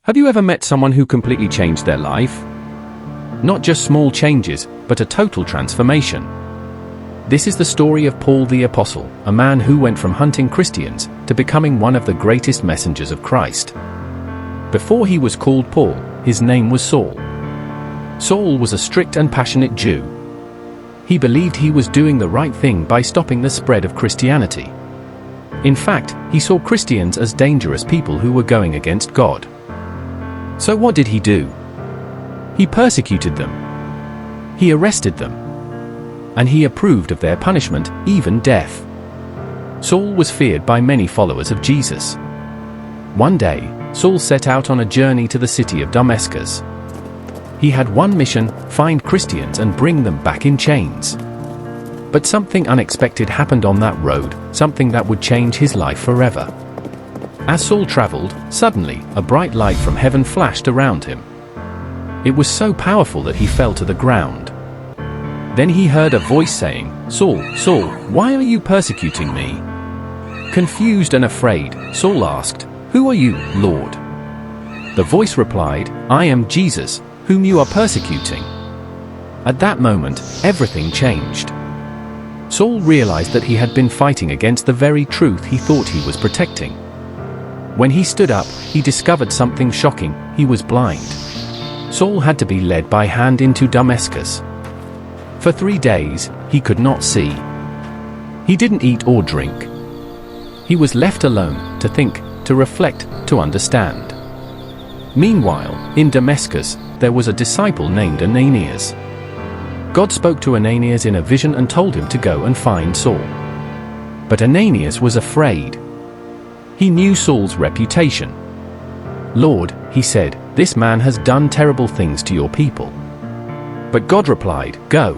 Have you ever met someone who completely changed their life? Not just small changes, but a total transformation. This is the story of Paul the Apostle, a man who went from hunting Christians to becoming one of the greatest messengers of Christ. Before he was called Paul, his name was Saul. Saul was a strict and passionate Jew. He believed he was doing the right thing by stopping the spread of Christianity. In fact, he saw Christians as dangerous people who were going against God. So what did he do? He persecuted them. He arrested them. And he approved of their punishment, even death. Saul was feared by many followers of Jesus. One day, Saul set out on a journey to the city of Damascus. He had one mission: find Christians and bring them back in chains. But something unexpected happened on that road, something that would change his life forever. As Saul traveled, suddenly, a bright light from heaven flashed around him. It was so powerful that he fell to the ground. Then he heard a voice saying, "Saul, Saul, why are you persecuting me?" Confused and afraid, Saul asked, "Who are you, Lord?" The voice replied, "I am Jesus, whom you are persecuting." At that moment, everything changed. Saul realized that he had been fighting against the very truth he thought he was protecting. When he stood up, he discovered something shocking: he was blind. Saul had to be led by hand into Damascus. For 3 days, he could not see. He didn't eat or drink. He was left alone, to think, to reflect, to understand. Meanwhile, in Damascus, there was a disciple named Ananias. God spoke to Ananias in a vision and told him to go and find Saul. But Ananias was afraid. He knew Saul's reputation. "Lord," he said, "this man has done terrible things to your people." But God replied, "Go.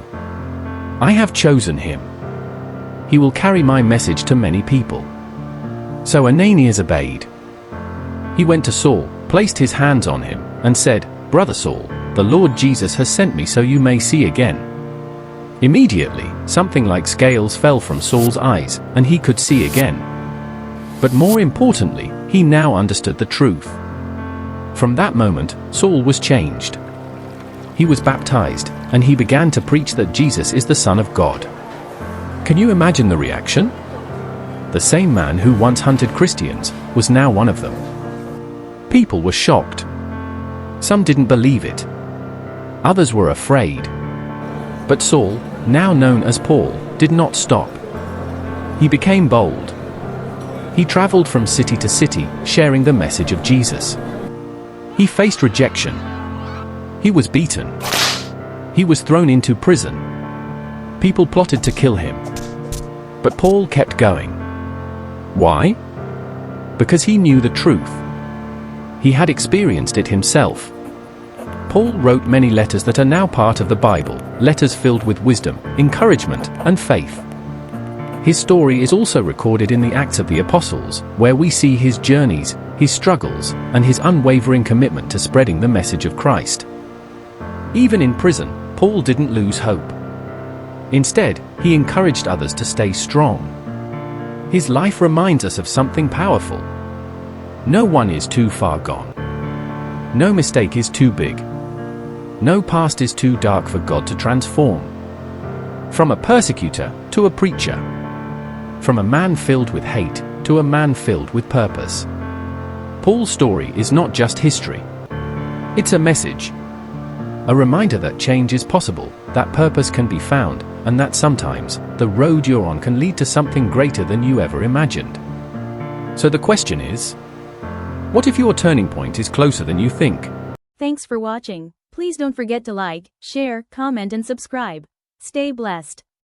I have chosen him. He will carry my message to many people." So Ananias obeyed. He went to Saul, placed his hands on him, and said, "Brother Saul, the Lord Jesus has sent me so you may see again." Immediately, something like scales fell from Saul's eyes, and he could see again. But more importantly, he now understood the truth. From that moment, Saul was changed. He was baptized, and he began to preach that Jesus is the Son of God. Can you imagine the reaction? The same man who once hunted Christians was now one of them. People were shocked. Some didn't believe it. Others were afraid. But Saul, now known as Paul, did not stop. He became bold. He traveled from city to city, sharing the message of Jesus. He faced rejection. He was beaten. He was thrown into prison. People plotted to kill him. But Paul kept going. Why? Because he knew the truth. He had experienced it himself. Paul wrote many letters that are now part of the Bible, letters filled with wisdom, encouragement, and faith. His story is also recorded in the Acts of the Apostles, where we see his journeys, his struggles, and his unwavering commitment to spreading the message of Christ. Even in prison, Paul didn't lose hope. Instead, he encouraged others to stay strong. His life reminds us of something powerful. No one is too far gone. No mistake is too big. No past is too dark for God to transform. From a persecutor to a preacher. From a man filled with hate to a man filled with purpose. Paul's story is not just history. It's a message. A reminder that change is possible, that purpose can be found, and that sometimes, the road you're on can lead to something greater than you ever imagined. So the question is, what if your turning point is closer than you think? Thanks for watching. Please don't forget to like, share, comment and subscribe. Stay blessed.